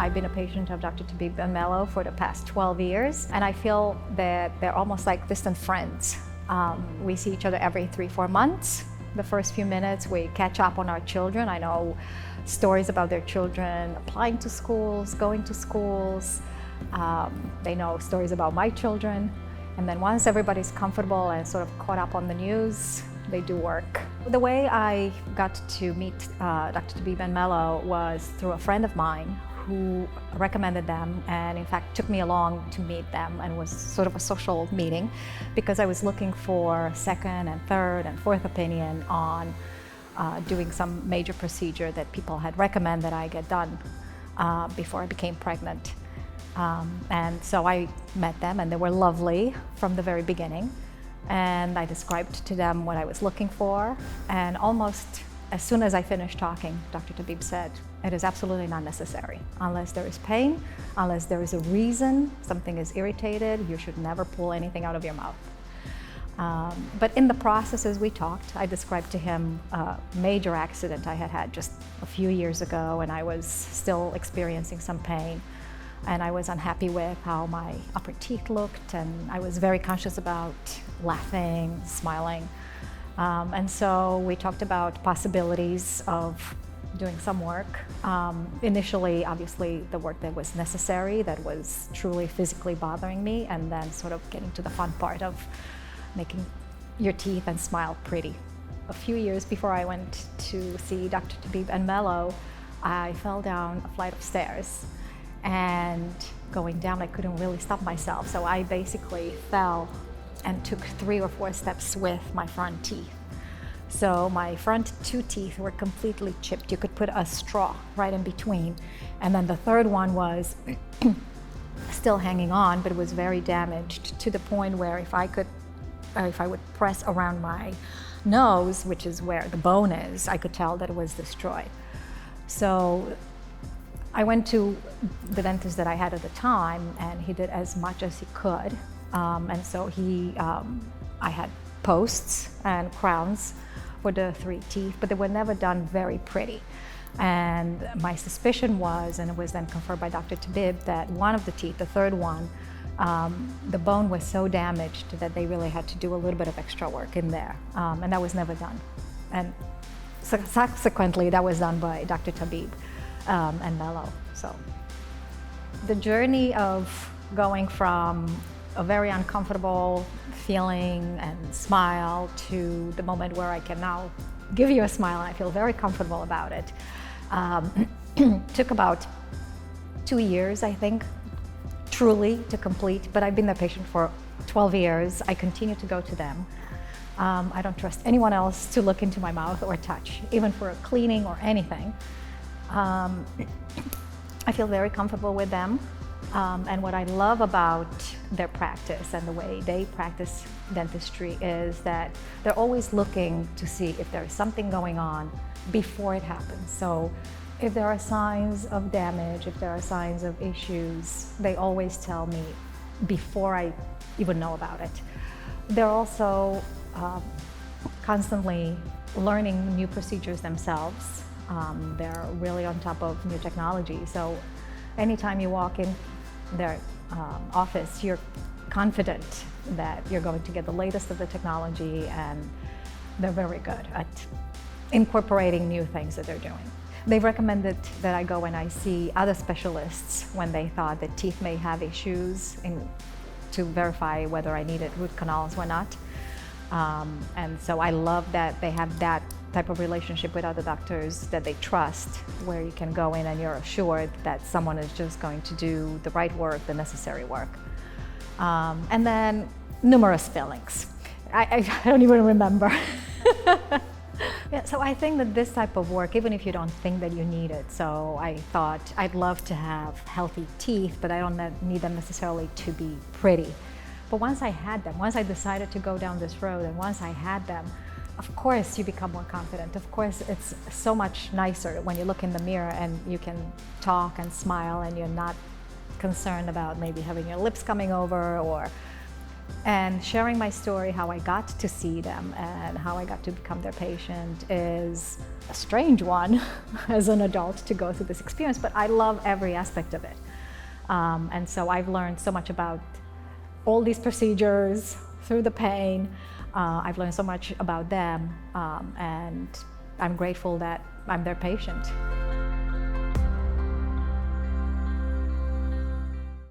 I've been a patient of Dr. Tabib and Mello for the past 12 years, and I feel that they're almost like distant friends. We see each other every 3-4 months. The first few minutes, we catch up on our children. I know stories about their children applying to schools, going to schools. They know stories about my children. And then once everybody's comfortable and sort of caught up on the news, they do work. The way I got to meet Dr. Tabib and Mello was through a friend of mine who recommended them and in fact took me along to meet them, and was sort of a social meeting because I was looking for second and third and fourth opinion on doing some major procedure that people had recommended I get done before I became pregnant. And so I met them, and they were lovely from the very beginning. And I described to them what I was looking for. And almost as soon as I finished talking, Dr. Tabib said, it is absolutely not necessary. Unless there is pain, unless there is a reason, something is irritated, you should never pull anything out of your mouth. But in the process, as we talked, I described to him a major accident I had had just a few years ago, and I was still experiencing some pain. And I was unhappy with how my upper teeth looked, and I was very conscious about laughing, smiling. And so we talked about possibilities of doing some work. Initially, obviously, the work that was necessary, that was truly physically bothering me, and then sort of getting to the fun part of making your teeth and smile pretty. A few years before I went to see Dr. Tabib and Mello, I fell down a flight of stairs. And going down, I couldn't really stop myself. So I basically fell and took 3 or 4 steps with my front teeth. So my front 2 teeth were completely chipped. You could put a straw right in between. And then the third one was still hanging on, but it was very damaged to the point where if I would press around my nose, which is where the bone is, I could tell that it was destroyed. So I went to the dentist that I had at the time, and he did as much as he could. And so I had posts and crowns for the 3 teeth, but they were never done very pretty. And my suspicion was, and it was then confirmed by Dr. Tabib, that one of the teeth, the third one, the bone was so damaged that they really had to do a little bit of extra work in there. And that was never done. And subsequently, that was done by Dr. Tabib and Mello. So the journey of going from a very uncomfortable feeling and smile to the moment where I can now give you a smile and I feel very comfortable about it took about 2 years, I think, truly to complete. But I've been their patient for 12 years. I continue to go to them. I don't trust anyone else to look into my mouth or touch, even for a cleaning or anything. I feel very comfortable with them, and what I love about their practice and the way they practice dentistry is that they're always looking to see if there is something going on before it happens. So if there are signs of damage, if there are signs of issues, they always tell me before I even know about it. They're also constantly learning new procedures themselves. They're really on top of new technology. So anytime you walk in their office, you're confident that you're going to get the latest of the technology, and they're very good at incorporating new things that they're doing. They've recommended that I go and I see other specialists when they thought that teeth may have issues to verify whether I needed root canals or not. And so I love that they have that type of relationship with other doctors that they trust, where you can go in and you're assured that someone is just going to do the right work, the necessary work. And then numerous fillings. I don't even remember. Yeah, so I think that this type of work, even if you don't think that you need it, so I thought I'd love to have healthy teeth, but I don't need them necessarily to be pretty. But once I had them, once I decided to go down this road, and once I had them, of course you become more confident. Of course it's so much nicer when you look in the mirror and you can talk and smile and you're not concerned about maybe having your lips coming over or And sharing my story, how I got to see them and how I got to become their patient, is a strange one as an adult to go through this experience, but I love every aspect of it. And so I've learned so much about all these procedures through the pain. I've learned so much about them, and I'm grateful that I'm their patient.